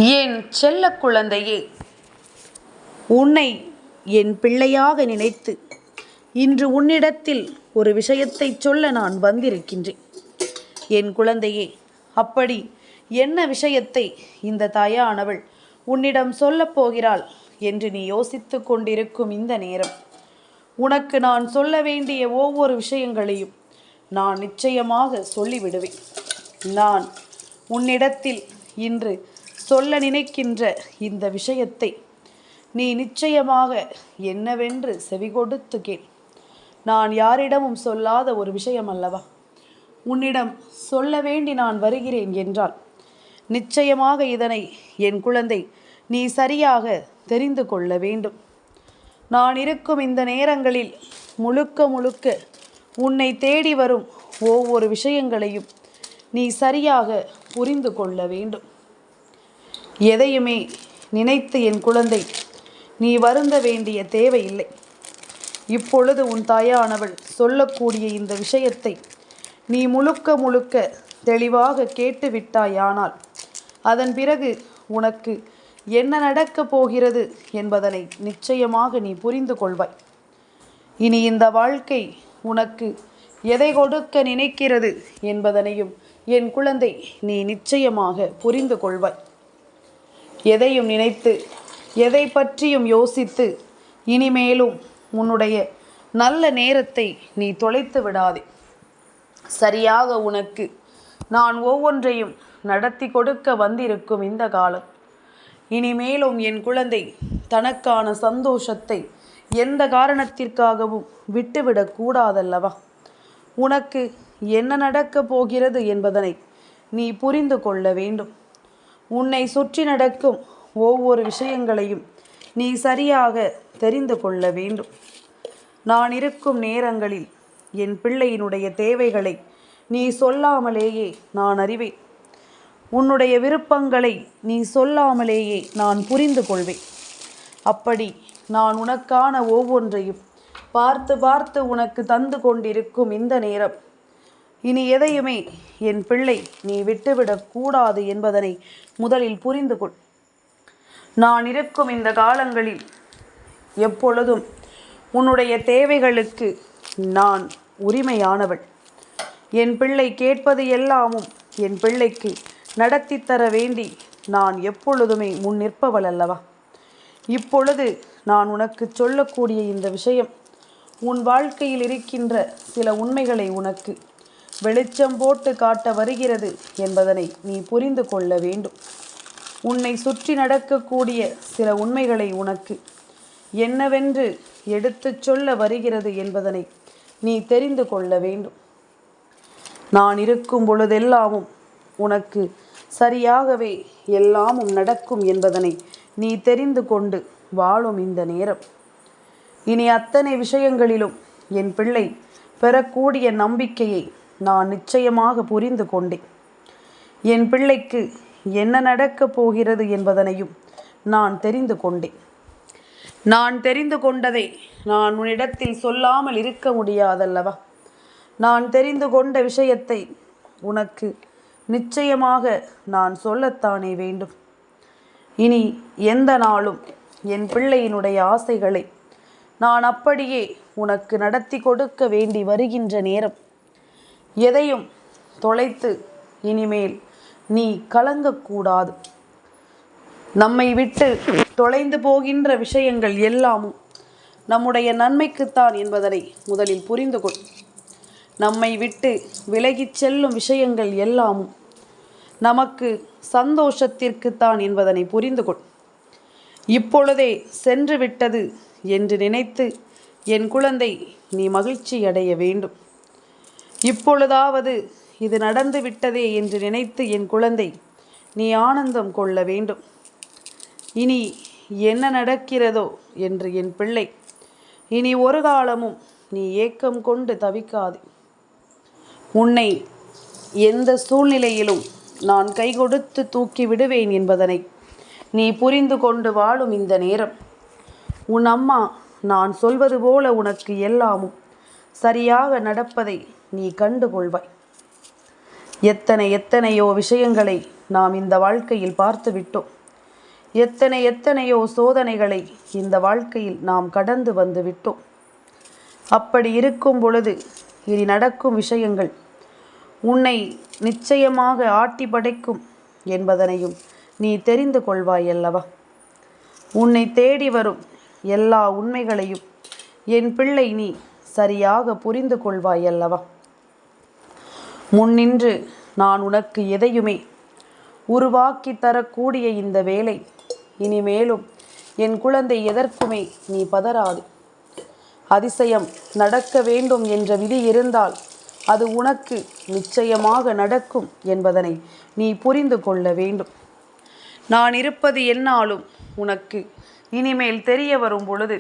என் செல்ல குழந்தையே, உன்னை என் பிள்ளையாக நினைத்து இன்று உன்னிடத்தில் ஒரு விஷயத்தை சொல்ல நான் வந்திருக்கின்றேன். என் குழந்தையே, அப்படி என்ன விஷயத்தை இந்த தாயானவள் உன்னிடம் சொல்லப் போகிறாள் என்று நீ யோசித்து கொண்டிருக்கும் இந்த நேரம், உனக்கு நான் சொல்ல வேண்டிய ஒவ்வொரு விஷயங்களையும் நான் நிச்சயமாக சொல்லிவிடுவேன். நான் உன்னிடத்தில் இன்று சொல்ல நினைக்கின்ற இந்த விஷயத்தை நீ நிச்சயமாக என்னவென்று செவிகொடுத்து கேள். நான் யாரிடமும் சொல்லாத ஒரு விஷயம் அல்லவா? உன்னிடம் சொல்ல வேண்டி நான் வருகிறேன் என்றால் நிச்சயமாக இதனை என் குழந்தை நீ சரியாக தெரிந்து கொள்ள வேண்டும். நான் இருக்கும் இந்த நேரங்களில் முழுக்க முழுக்க உன்னை தேடி வரும் ஒவ்வொரு விஷயங்களையும் நீ சரியாக புரிந்து கொள்ள வேண்டும். எதையுமே நினைத்து என் குழந்தை நீ வருந்த வேண்டிய தேவையில்லை. இப்பொழுது உன் தாயானவள் சொல்லக்கூடிய இந்த விஷயத்தை நீ முழுக்க முழுக்க தெளிவாக கேட்டுவிட்டாயானால் அதன் பிறகு உனக்கு என்ன நடக்கப் போகிறது என்பதனை நிச்சயமாக நீ புரிந்து கொள்வாய். இனி இந்த வாழ்க்கை உனக்கு எதை கொடுக்க நினைக்கிறது என்பதனையும் என் குழந்தை நீ நிச்சயமாக புரிந்து கொள்வாய். எதையும் நினைத்து எதை பற்றியும் யோசித்து இனிமேலும் உன்னுடைய நல்ல நேரத்தை நீ தொலைத்து விடாதே. சரியாக உனக்கு நான் ஒவ்வொன்றையும் நடத்தி கொடுக்க வந்திருக்கும் இந்த காலம் இனிமேலும் என் குழந்தை தனக்கான சந்தோஷத்தை எந்த காரணத்திற்காகவும் விட்டுவிடக் கூடாதல்லவா? உனக்கு என்ன நடக்கப் போகிறது என்பதனை நீ புரிந்து கொள்ள வேண்டும். உன்னை சுற்றி நடக்கும் ஒவ்வொரு விஷயங்களையும் நீ சரியாக தெரிந்து கொள்ள வேண்டும். நான் இருக்கும் நேரங்களில் என் பிள்ளையினுடைய தேவைகளை நீ சொல்லாமலேயே நான் அறிவேன். உன்னுடைய விருப்பங்களை நீ சொல்லாமலேயே நான் புரிந்து கொள்வேன். அப்படி நான் உனக்கான ஒவ்வொன்றையும் பார்த்து பார்த்து உனக்கு தந்து கொண்டிருக்கும் இந்த நேரம் இனி எதையுமே என் பிள்ளை நீ விட்டுவிடக் கூடாது என்பதனை முதலில் புரிந்து கொள். நான் இருக்கும் இந்த காலங்களில் எப்பொழுதும் உன்னுடைய தேவைகளுக்கு நான் உரிமையானவள். என் பிள்ளை கேட்பது எல்லாமும் என் பிள்ளைக்கு நடத்தி தர வேண்டி நான் எப்பொழுதுமே முன் நிற்பவள் அல்லவா? இப்பொழுது நான் உனக்கு சொல்லக்கூடிய இந்த விஷயம் உன் வாழ்க்கையில் இருக்கின்ற சில உண்மைகளை உனக்கு வெளிச்சம் போட்டு காட்ட வருகிறது என்பதனை நீ புரிந்து கொள்ள வேண்டும். உன்னை சுற்றி நடக்கக்கூடிய சில உண்மைகளை உனக்கு என்னவென்று எடுத்துச் சொல்ல வருகிறது என்பதனை நீ தெரிந்து கொள்ள வேண்டும். நான் இருக்கும் பொழுதெல்லாமும் உனக்கு சரியாகவே எல்லாமும் நடக்கும் என்பதனை நீ தெரிந்து கொண்டு வாழும் இந்த நேரம் இனி அத்தனை விஷயங்களிலும் என் பிள்ளை பெறக்கூடிய நம்பிக்கையை நான் நிச்சயமாக புரிந்து கொண்டேன். என் பிள்ளைக்கு என்ன நடக்கப் போகிறது என்பதனையும் நான் தெரிந்து கொண்டேன். நான் தெரிந்து கொண்டதை நான் உன்னிடத்தில் சொல்லாமல் இருக்க முடியாதல்லவா? நான் தெரிந்து கொண்ட விஷயத்தை உனக்கு நிச்சயமாக நான் சொல்லத்தானே வேண்டும். இனி எந்த நாளும் என் பிள்ளையினுடைய ஆசைகளை நான் அப்படியே உனக்கு நடத்தி கொடுக்க வேண்டி வருகின்ற நேரம் எதையும் தொலைத்து இனிமேல் நீ கலங்கக்கூடாது. நம்மை விட்டு தொலைந்து போகின்ற விஷயங்கள் எல்லாமும் நம்முடைய நன்மைக்குத்தான் என்பதனை முதலில் புரிந்து கொள். நம்மை விட்டு விலகிச் செல்லும் விஷயங்கள் எல்லாமும் நமக்கு சந்தோஷத்திற்குத்தான் என்பதனை புரிந்து கொள். இப்பொழுதே சென்று விட்டது என்று நினைத்து என் குழந்தை நீ மகிழ்ச்சி அடைய வேண்டும். இப்பொழுதாவது இது நடந்து விட்டதே என்று நினைத்து என் குழந்தை நீ ஆனந்தம் கொள்ள வேண்டும். இனி என்ன நடக்கிறதோ என்று என் பிள்ளை இனி ஒரு காலமும் நீ ஏக்கம் கொண்டு தவிக்காதே. உன்னை எந்த சூழ்நிலையிலும் நான் கை கொடுத்து தூக்கி விடுவேன் என்பதனை நீ புரிந்து கொண்டு வாழும் இந்த நேரம் உன் அம்மா நான் சொல்வது போல உனக்கு எல்லாமும் சரியாக நடப்பதை நீ கண்டு கொள்வாய். எத்தனையோ விஷயங்களை நாம் இந்த வாழ்க்கையில் பார்த்து விட்டோம். எத்தனையோ சோதனைகளை இந்த வாழ்க்கையில் நாம் கடந்து வந்து விட்டோம். அப்படி இருக்கும் பொழுது இனி நடக்கும் விஷயங்கள் உன்னை நிச்சயமாக ஆட்டி படைக்கும் என்பதனையும் நீ தெரிந்து கொள்வாய் அல்லவா? உன்னை தேடி வரும் எல்லா உண்மைகளையும் என் பிள்ளை நீ சரியாக புரிந்து கொள்வாய் அல்லவா? முன்னின்று நான் உனக்கு எதையுமே உருவாக்கி தரக்கூடிய இந்த வேலை இனிமேலும் என் குழந்தை எதற்குமே நீ பதறாது. அதிசயம் நடக்க வேண்டும் என்ற விதி இருந்தால் அது உனக்கு நிச்சயமாக நடக்கும் என்பதனை நீ புரிந்து கொள்ள வேண்டும். நான் இருப்பது என்னாலும் உனக்கு இனிமேல் தெரிய வரும் பொழுது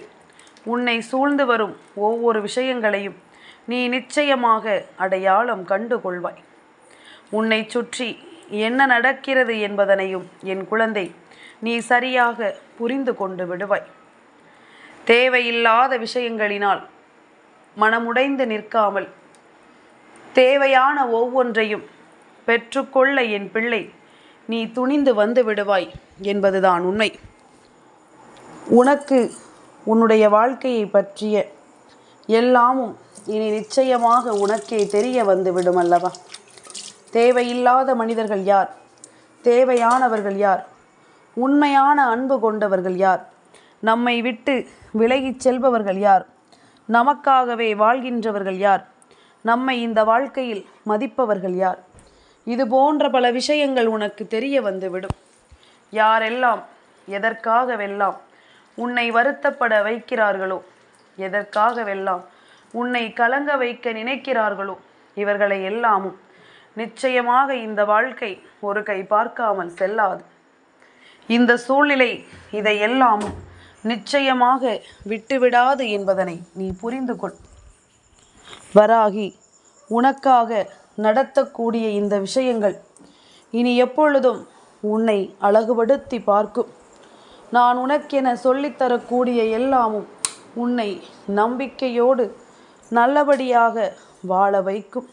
உன்னை சூழ்ந்து வரும் ஒவ்வொரு விஷயங்களையும் நீ நிச்சயமாக அடையாளம் கண்டு கொள்வாய். உன்னை சுற்றி என்ன நடக்கிறது என்பதனையும் என் குழந்தை நீ சரியாக புரிந்து கொண்டு விடுவாய். தேவையில்லாத விஷயங்களினால் மனமுடைந்து நிற்காமல் தேவையான ஒவ்வொன்றையும் பெற்றுக்கொள்ள என் பிள்ளை நீ துணிந்து வந்து விடுவாய் என்பதுதான் உண்மை. உனக்கு உன்னுடைய வாழ்க்கையை பற்றிய எல்லாமும் இனி நிச்சயமாக உனக்கே தெரிய வந்து விடும் அல்லவா? தேவையில்லாத மனிதர்கள் யார், தேவையானவர்கள் யார், உண்மையான அன்பு கொண்டவர்கள் யார், நம்மை விட்டு விலகிச் செல்பவர்கள் யார், நமக்காகவே வாழ்கின்றவர்கள் யார், நம்மை இந்த வாழ்க்கையில் மதிப்பவர்கள் யார், இது போன்ற பல விஷயங்கள் உனக்கு தெரிய வந்துவிடும். யாரெல்லாம் எதற்காகவெல்லாம் உன்னை வருத்தப்பட வைக்கிறார்களோ, எதற்காகவெல்லாம் உன்னை கலங்க வைக்க நினைக்கிறார்களோ, இவர்களை எல்லாமும் நிச்சயமாக இந்த வாழ்க்கை ஒரு கை பார்க்காமல் செல்லாது. இந்த சூழ்நிலை இதையெல்லாமும் நிச்சயமாக விட்டுவிடாது என்பதனை நீ புரிந்து கொள். வராகி உனக்காக நடத்தக்கூடிய இந்த விஷயங்கள் இனி எப்பொழுதும் உன்னை அழகுபடுத்தி பார்க்கும். நான் உனக்கென சொல்லித்தரக்கூடிய எல்லாமும் உன்னை நம்பிக்கையோடு நல்லபடியாக வாழ வைக்கும்.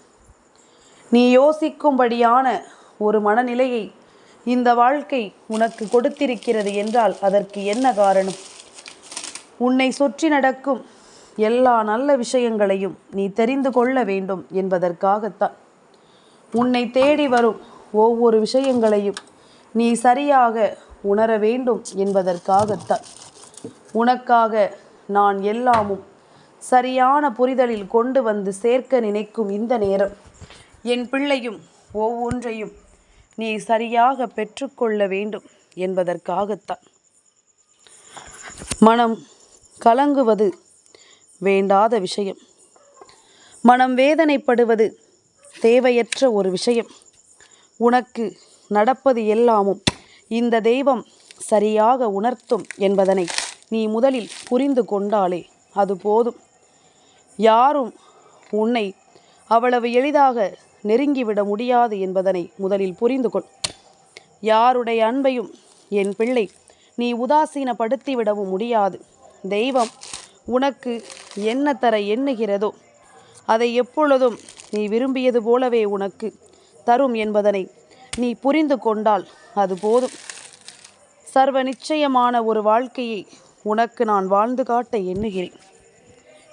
நீ யோசிக்கும்படியான ஒரு மனநிலையை இந்த வாழ்க்கை உனக்கு கொடுத்திருக்கிறது என்றால் அதற்கு என்ன காரணம்? உன்னை சுற்றி நடக்கும் எல்லா நல்ல விஷயங்களையும் நீ தெரிந்து கொள்ள வேண்டும் என்பதற்காகத்தான். உன்னை தேடி வரும் ஒவ்வொரு விஷயங்களையும் நீ சரியாக உணர வேண்டும் என்பதற்காகத்தான். உனக்காக நான் எல்லாமும் சரியான புரிதலில் கொண்டு வந்து சேர்க்க நினைக்கும் இந்த நேரம் என் பிள்ளையும் ஒவ்வொன்றையும் நீ சரியாக பெற்றுக்கொள்ள வேண்டும் என்பதற்காகத்தான். மனம் கலங்குவது வேண்டாத விஷயம், மனம் வேதனைப்படுவது தேவையற்ற ஒரு விஷயம். உனக்கு நடப்பது எல்லாமும் இந்த தெய்வம் சரியாக உணர்த்தும் என்பதனை நீ முதலில் புரிந்து கொண்டாலே அது போதும். யாரும் உன்னை அவ்வளவு எளிதாக நெருங்கிவிட முடியாது என்பதனை முதலில் புரிந்து கொள். யாருடைய அன்பையும் என் பிள்ளை நீ உதாசீனப்படுத்திவிடவும் முடியாது. தெய்வம் உனக்கு என்ன தர எண்ணுகிறதோ அதை எப்பொழுதும் நீ விரும்பியது போலவே உனக்கு தரும் என்பதனை நீ புரிந்து கொண்டால் அது போதும். சர்வ நிச்சயமான ஒரு வாழ்க்கையை உனக்கு நான் வாழ்ந்து காட்ட எண்ணுகிறேன்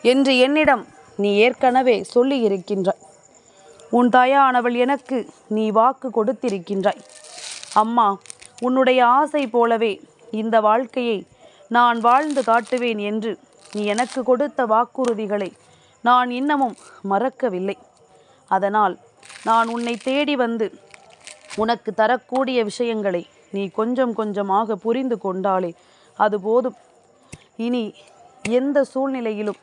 என்று என்னிடம் நீ ஏற்கனவே சொல்லி இருக்கின்றாய். உன் தாயானவள் எனக்கு நீ வாக்கு கொடுத்திருக்கின்றாய். அம்மா, உன்னுடைய ஆசை போலவே இந்த வாழ்க்கையை நான் வாழ்ந்து காட்டுவேன் என்று நீ எனக்கு கொடுத்த வாக்குறுதிகளை நான் இன்னமும் மறக்கவில்லை. அதனால் நான் உன்னை தேடி வந்து உனக்கு தரக்கூடிய விஷயங்களை நீ கொஞ்சம் கொஞ்சமாக புரிந்து கொண்டாலே அது போதும். இனி எந்த சூழ்நிலையிலும்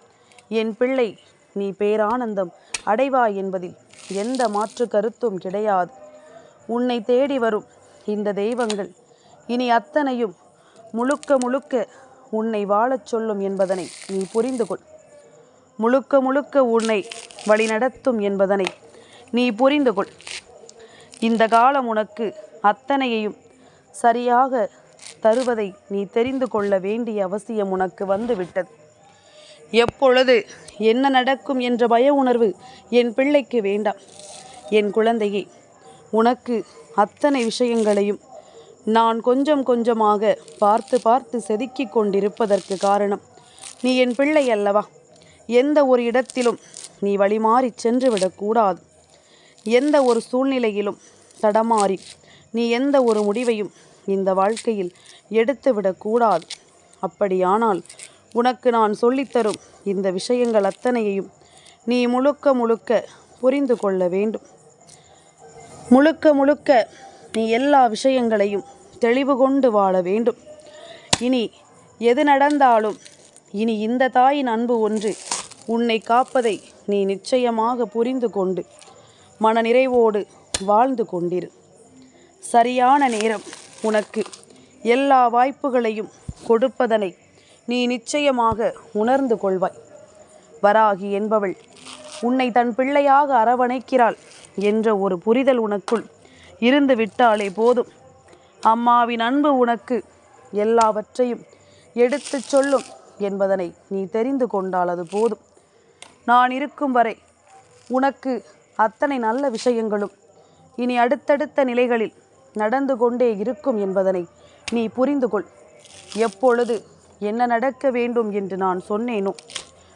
என் பிள்ளை நீ பேரானந்தம் அடைவாய் என்பதில் எந்த மாற்று கருத்தும் கிடையாது. உன்னை தேடி வரும் இந்த தெய்வங்கள் இனி அத்தனையும் முழுக்க முழுக்க உன்னை வாழச் சொல்லும் என்பதனை நீ புரிந்து கொள். முழுக்க முழுக்க உன்னை வழிநடத்தும் என்பதனை நீ புரிந்து கொள். இந்த காலம் உனக்கு அத்தனையையும் சரியாக தருவதை நீ தெரிந்து கொள்ள வேண்டிய அவசியம் உனக்கு வந்துவிட்டது. எப்பொழுது என்ன நடக்கும் என்ற பய உணர்வு என் பிள்ளைக்கு வேண்டாம். என் குழந்தையே, உனக்கு அத்தனை விஷயங்களையும் நான் கொஞ்சம் கொஞ்சமாக பார்த்து பார்த்து செதுக்கிக் கொண்டிருப்பதற்கு காரணம் நீ என் பிள்ளை அல்லவா? எந்த ஒரு இடத்திலும் நீ வழிமாறி சென்று விடக்கூடாது. எந்த ஒரு சூழ்நிலையிலும் தடமாறி நீ எந்த ஒரு முடிவையும் இந்த வாழ்க்கையில் எடுத்து விடக்கூடாது. அப்படியானால் உனக்கு நான் சொல்லித்தரும் இந்த விஷயங்கள் அத்தனையையும் நீ முழுக்க முழுக்க புரிந்து கொள்ள வேண்டும். முழுக்க முழுக்க நீ எல்லா விஷயங்களையும் தெளிவு கொண்டு வாழ வேண்டும். இனி எது நடந்தாலும் இனி இந்த தாயின் அன்பு ஒன்று உன்னை காப்பதை நீ நிச்சயமாக புரிந்து கொண்டு மனநிறைவோடு வாழ்ந்து கொண்டிரு. சரியான நேரம் உனக்கு எல்லா வாய்ப்புகளையும் கொடுப்பதனை நீ நிச்சயமாக உணர்ந்து கொள்வாய். வராகி என்பவள் உன்னை தன் பிள்ளையாக அரவணைக்கிறாள் என்ற ஒரு புரிதல் உனக்குள் இருந்து விட்டாலே போதும். அம்மாவின் அன்பு உனக்கு எல்லாவற்றையும் எடுத்து சொல்லும் என்பதனை நீ தெரிந்து கொண்டால் அது போதும். நான் இருக்கும் வரை உனக்கு அத்தனை நல்ல விஷயங்களும் இனி அடுத்தடுத்த நிலைகளில் நடந்து கொண்டே இருக்கும் என்பதனை நீ புரிந்து கொள். எப்பொழுது என்ன நடக்க வேண்டும் என்று நான் சொன்னேனோ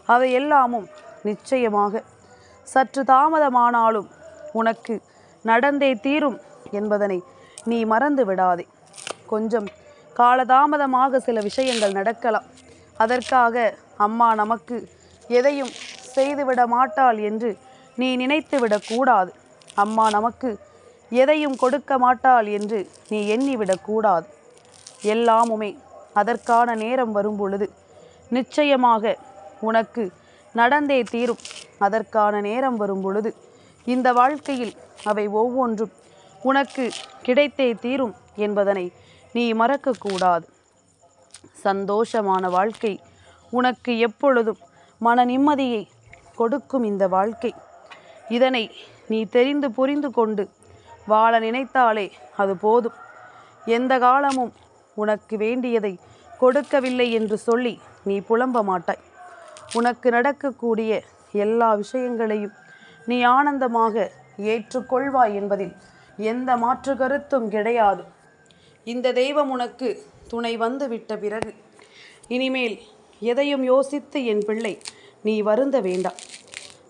அவை எல்லாமும் நிச்சயமாக சற்று தாமதமானாலும் உனக்கு நடந்தே தீரும் என்பதனை நீ மறந்து விடாதே. கொஞ்சம் காலதாமதமாக சில விஷயங்கள் நடக்கலாம். அதற்காக அம்மா நமக்கு எதையும் செய்துவிட மாட்டாள் என்று நீ நினைத்து விடக்கூடாது. அம்மா நமக்கு எதையும் கொடுக்க மாட்டாள் என்று நீ எண்ணிவிடக்கூடாது. எல்லாமுமே அதற்கான நேரம் வரும் பொழுது நிச்சயமாக உனக்கு நடந்தே தீரும். அதற்கான நேரம் வரும் பொழுது இந்த வாழ்க்கையில் அவை ஒவ்வொன்றும் உனக்கு கிடைத்தே தீரும் என்பதனை நீ மறக்கக்கூடாது. சந்தோஷமான வாழ்க்கை உனக்கு எப்பொழுதும் மன நிம்மதியை கொடுக்கும் இந்த வாழ்க்கை. இதனை நீ தெரிந்து புரிந்து கொண்டு வாழ நினைத்தாலே அது போதும். எந்த காலமும் உனக்கு வேண்டியதை கொடுக்கவில்லை என்று சொல்லி நீ புலம்ப மாட்டாய். உனக்கு நடக்கக்கூடிய எல்லா விஷயங்களையும் நீ ஆனந்தமாக ஏற்றுக்கொள்வாய் என்பதில் எந்த மாற்று கருத்தும் கிடையாது. இந்த தெய்வம் உனக்கு துணை வந்து விட்ட பிறகு இனிமேல் எதையும் யோசித்து என் பிள்ளை நீ வருந்த வேண்டாம்.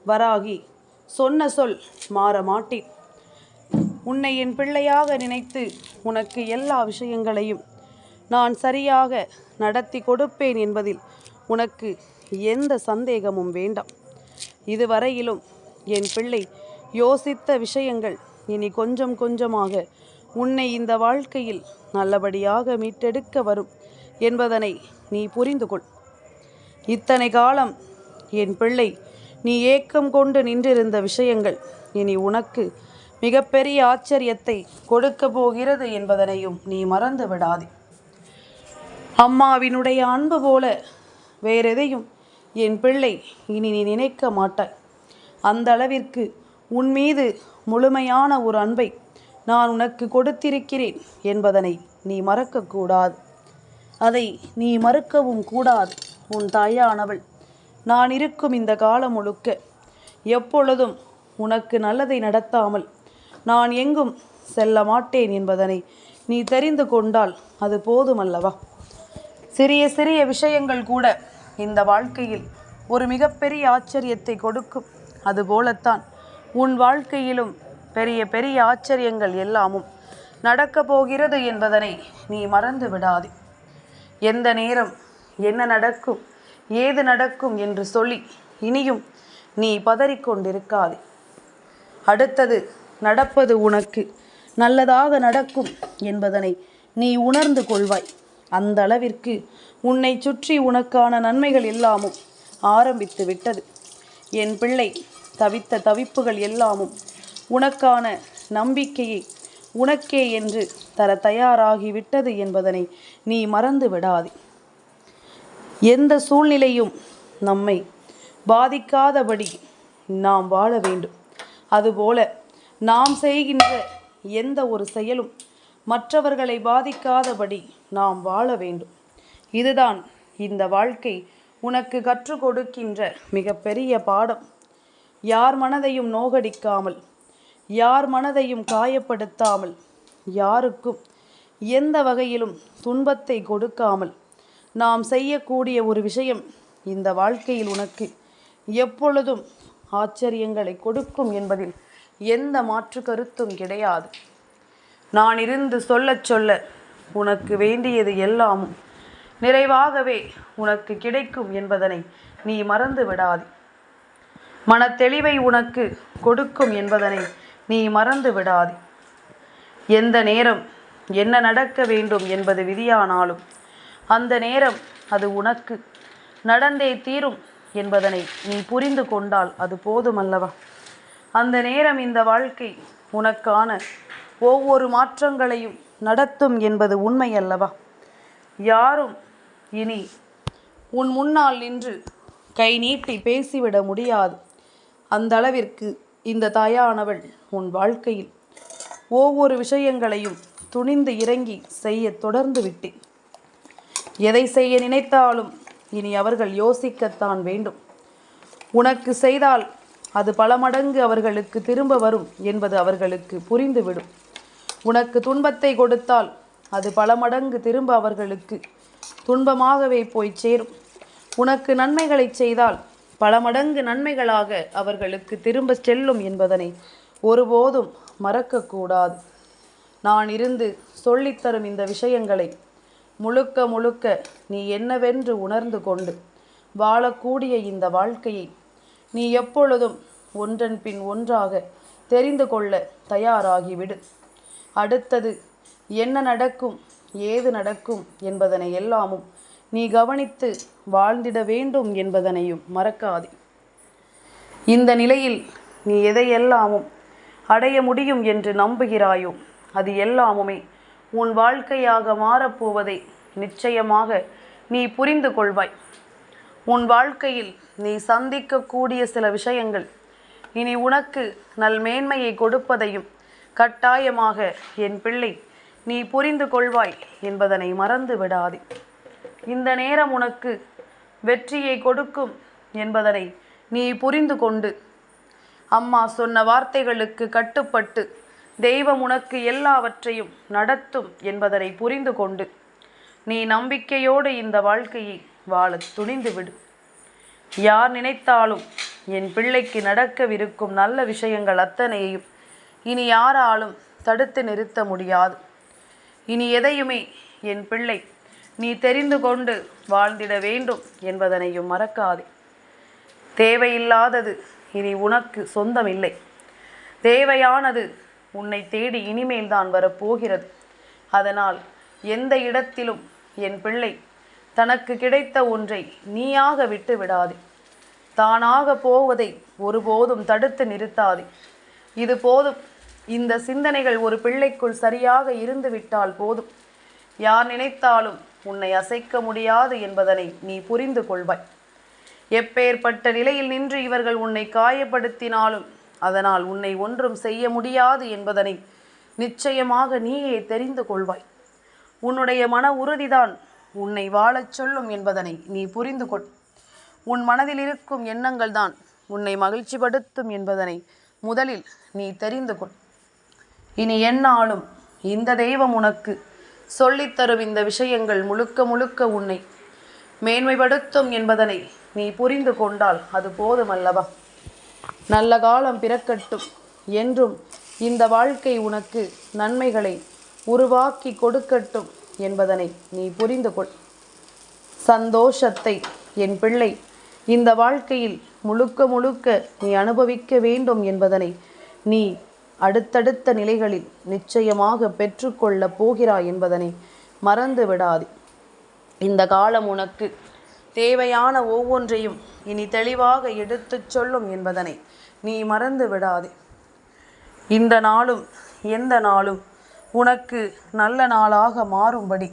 வராகி சொன்ன சொல் மாற மாட்டேன். உன்னை என் பிள்ளையாக நினைத்து உனக்கு எல்லா விஷயங்களையும் நான் சரியாக நடத்தி கொடுப்பேன் என்பதில் உனக்கு எந்த சந்தேகமும் வேண்டாம். இதுவரையிலும் என் பிள்ளை யோசித்த விஷயங்கள் இனி கொஞ்சம் கொஞ்சமாக உன்னை இந்த வாழ்க்கையில் நல்லபடியாக மீட்டெடுக்க வரும் என்பதனை நீ புரிந்து கொள். இத்தனை காலம் என் பிள்ளை நீ ஏக்கம் கொண்டு நின்றிருந்த விஷயங்கள் இனி உனக்கு மிகப்பெரிய ஆச்சரியத்தை கொடுக்க போகிறது என்பதனையும் நீ மறந்து விடாதே. அம்மாவினுடைய அன்பு போல வேறெதையும் என் பிள்ளை இனி நீ நினைக்க மாட்டாய். அந்த அளவிற்கு உன் மீது முழுமையான ஒரு அன்பை நான் உனக்கு கொடுத்திருக்கிறேன் என்பதனை நீ மறக்கக்கூடாது. அதை நீ மறுக்கவும் கூடாது. உன் தாயானவள் நான் இருக்கும் இந்த காலம் முழுக்க எப்பொழுதும் உனக்கு நல்லதை நடத்தாமல் நான் எங்கும் செல்ல மாட்டேன் என்பதனை நீ தெரிந்து கொண்டால் அது போதுமல்லவா? சிறிய சிறிய விஷயங்கள் கூட இந்த வாழ்க்கையில் ஒரு மிகப்பெரிய ஆச்சரியத்தை கொடுக்கும். அதுபோலத்தான் உன் வாழ்க்கையிலும் பெரிய பெரிய ஆச்சரியங்கள் எல்லாமும் நடக்கப் போகிறது என்பதனை நீ மறந்து விடாதே. எந்த நேரம் என்ன நடக்கும் ஏது நடக்கும் என்று சொல்லி இனியும் நீ பதறிக்கொண்டிருக்காதே. அடுத்தது நடப்பது உனக்கு நல்லதாக நடக்கும் என்பதனை நீ உணர்ந்து கொள்வாய். அந்த அளவிற்கு உன்னை சுற்றி உனக்கான நன்மைகள் எல்லாமும் ஆரம்பித்து விட்டது. என் பிள்ளை தவித்த தவிப்புகள் எல்லாமும் உனக்கான நம்பிக்கையை உனக்கே என்று தர தயாராகிவிட்டது என்பதனை நீ மறந்து விடாதே. எந்த சூழ்நிலையும் நம்மை பாதிக்காதபடி நாம் வாழ வேண்டும். அதுபோல நாம் செய்கின்ற எந்த ஒரு செயலும் மற்றவர்களை பாதிக்காதபடி நாம் வாழ வேண்டும். இதுதான் இந்த வாழ்க்கை உனக்கு கற்றுக் கொடுக்கின்ற மிகப்பெரிய பாடம். யார் மனதையும் நோகடிக்காமல், யார் மனதையும் காயப்படுத்தாமல், யாருக்கும் எந்த வகையிலும் துன்பத்தை கொடுக்காமல் நாம் செய்யக்கூடிய ஒரு விஷயம் இந்த வாழ்க்கையில் உனக்கு எப்பொழுதும் ஆச்சரியங்களை கொடுக்கும் என்பதில் எந்த மாற்று கருத்தும் கிடையாது. நான் இருந்து சொல்லச் சொல்ல உனக்கு வேண்டியது எல்லாமும் நிறைவாகவே உனக்கு கிடைக்கும் என்பதனை நீ மறந்து விடாதே. மனத்தெளிவை உனக்கு கொடுக்கும் என்பதனை நீ மறந்து விடாதே. எந்த நேரம் என்ன நடக்க வேண்டும் என்பது விதியானாலும் அந்த நேரம் அது உனக்கு நடந்தே தீரும் என்பதனை நீ புரிந்து கொண்டால் அது போதுமல்லவா? அந்த நேரம் இந்த வாழ்க்கை உனக்கான ஒவ்வொரு மாற்றங்களையும் நடத்தும் என்பது உண்மை அல்லவா? யாரும் இனி உன் முன்னால் நின்று கை நீட்டி பேசிவிட முடியாது. அந்த அளவிற்கு இந்த தாயானவள் உன் வாழ்க்கையில் ஒவ்வொரு விஷயங்களையும் துணிந்து இறங்கி செய்ய தொடர்ந்து விட்டேன். எதை செய்ய நினைத்தாலும் இனி அவர்கள் யோசிக்கத்தான் வேண்டும். உனக்கு செய்தால் அது பல மடங்கு அவர்களுக்கு திரும்ப வரும் என்பது அவர்களுக்கு புரிந்துவிடும். உனக்கு துன்பத்தை கொடுத்தால் அது பல மடங்கு திரும்ப அவர்களுக்கு துன்பமாகவே போய் சேரும். உனக்கு நன்மைகளை செய்தால் பல மடங்கு நன்மைகளாக அவர்களுக்கு திரும்ப செல்லும் என்பதனை ஒருபோதும் மறக்கக்கூடாது. நான் இருந்து சொல்லித்தரும் இந்த விஷயங்களை முழுக்க முழுக்க நீ என்னவென்று உணர்ந்து கொண்டு வாழக்கூடிய இந்த வாழ்க்கையை நீ எப்பொழுதும் ஒன்றன் பின் ஒன்றாக தெரிந்து கொள்ள தயாராகிவிடு. அடுத்தது என்ன நடக்கும், ஏது நடக்கும் என்பதனை எல்லாமும் நீ கவனித்து வாழ்ந்திட வேண்டும் என்பதனையும் மறக்காதே. இந்த நிலையில் நீ எதையெல்லாமும் அடைய முடியும் என்று நம்புகிறாயோ அது எல்லாமுமே உன் வாழ்க்கையாக மாறப்போவதை நிச்சயமாக நீ புரிந்து கொள்வாய். உன் வாழ்க்கையில் நீ சந்திக்கக்கூடிய சில விஷயங்கள் இனி உனக்கு நல்மேன்மையை கொடுப்பதையும் கட்டாயமாக என் பிள்ளை நீ புரிந்து கொள்வாய் என்பதனை மறந்து விடாதே. இந்த நேரம் உனக்கு வெற்றியை கொடுக்கும் என்பதனை நீ புரிந்து கொண்டு அம்மா சொன்ன வார்த்தைகளுக்கு கட்டுப்பட்டு தெய்வம் உனக்கு எல்லாவற்றையும் நடத்தும் என்பதனை புரிந்து கொண்டு நீ நம்பிக்கையோடு இந்த வாழ்க்கையை வாழ துணிந்து விடு. யார் நினைத்தாலும் என் பிள்ளைக்கு நடக்கவிருக்கும் நல்ல விஷயங்கள் அத்தனையையும் இனி யாராலும் தடுத்து நிறுத்த முடியாது. இனி எதையுமே என் பிள்ளை நீ தெரிந்து கொண்டு வாழ்ந்திட வேண்டும் என்பதனையும் மறக்காதே. தேவையில்லாதது இனி உனக்கு சொந்தமில்லை. தேவையானது உன்னை தேடி இனிமேல் தான் வரப்போகிறது. அதனால் எந்த இடத்திலும் என் பிள்ளை தனக்கு கிடைத்த ஒன்றை நீயாக விட்டு விடாதே. தானாக போவதை ஒருபோதும் தடுத்து நிறுத்தாதே. இது போதும். இந்த சிந்தனைகள் ஒரு பிள்ளைக்குள் சரியாக இருந்து விட்டால் போதும். யார் நினைத்தாலும் உன்னை அசைக்க முடியாது என்பதனை நீ புரிந்து கொள்வாய். எப்பேற்பட்ட நிலையில் நின்று இவர்கள் உன்னை காயப்படுத்தினாலும் அதனால் உன்னை ஒன்றும் செய்ய முடியாது என்பதனை நிச்சயமாக நீயே தெரிந்து கொள்வாய். உன்னுடைய மன உறுதிதான் உன்னை வாழச் சொல்லும் என்பதனை நீ புரிந்து கொள். உன் மனதில் இருக்கும் எண்ணங்கள் தான் உன்னை மகிழ்ச்சிப்படுத்தும் என்பதனை முதலில் நீ தெரிந்து கொள். இனி எந்நாளும் இந்த தெய்வம் உனக்கு சொல்லித்தரும் இந்த விஷயங்கள் முழுக்க முழுக்க உன்னை மேன்மைப்படுத்தும் என்பதனை நீ புரிந்து கொண்டால் அது போதுமல்லவா? நல்ல காலம் பிறக்கட்டும். என்றும் இந்த வாழ்க்கை உனக்கு நன்மைகளை உருவாக்கி கொடுக்கட்டும் என்பதனை நீ புரிந்து கொள். சந்தோஷத்தை என் பிள்ளை இந்த வாழ்க்கையில் முழுக்க முழுக்க நீ அனுபவிக்க வேண்டும் என்பதனை நீ அடுத்தடுத்த நிலைகளில் நிச்சயமாக பெற்றுக்கொள்ளப் போகிறாய் என்பதனை மறந்து விடாதே. இந்த காலம் உனக்கு தேவையான ஒவ்வொன்றையும் இனி தெளிவாக எடுத்துச் சொல்லும் என்பதனை நீ மறந்து விடாதே. இந்த நாளும் எந்த நாளும் உனக்கு நல்ல நாளாக மாறும்படி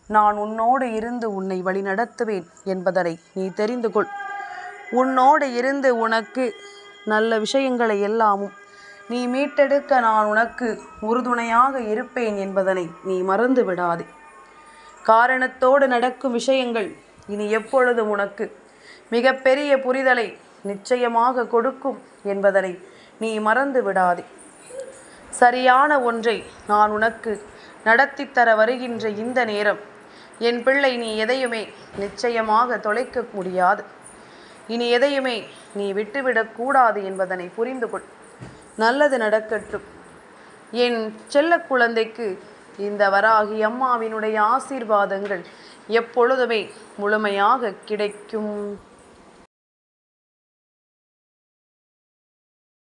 நான் உன்னோடு இருந்து உன்னை வழிநடத்துவேன் என்பதனை நீ தெரிந்து கொள். உன்னோடு இருந்து உனக்கு நல்ல விஷயங்களை எல்லாமும் நீ மீட்டெடுக்க நான் உனக்கு உறுதுணையாக இருப்பேன் என்பதனை நீ மறந்து விடாதே. காரணத்தோடு நடக்கும் விஷயங்கள் இனி எப்பொழுதும் உனக்கு மிகப்பெரிய புரிதலை நிச்சயமாக கொடுக்கும் என்பதனை நீ மறந்து விடாதே. சரியான ஒன்றை நான் உனக்கு நடத்தி தர வருகின்ற இந்த நேரம் என் பிள்ளை, நீ எதையுமே நிச்சயமாக தொலைக்க முடியாது. இனி எதையுமே நீ விட்டுவிடக்கூடாது என்பதனை புரிந்து கொள். நல்லது நடக்கட்டும். என் செல்ல குழந்தைக்கு இந்த வராகி அம்மாவினுடைய ஆசீர்வாதங்கள் எப்பொழுதுமே முழுமையாக கிடைக்கும்.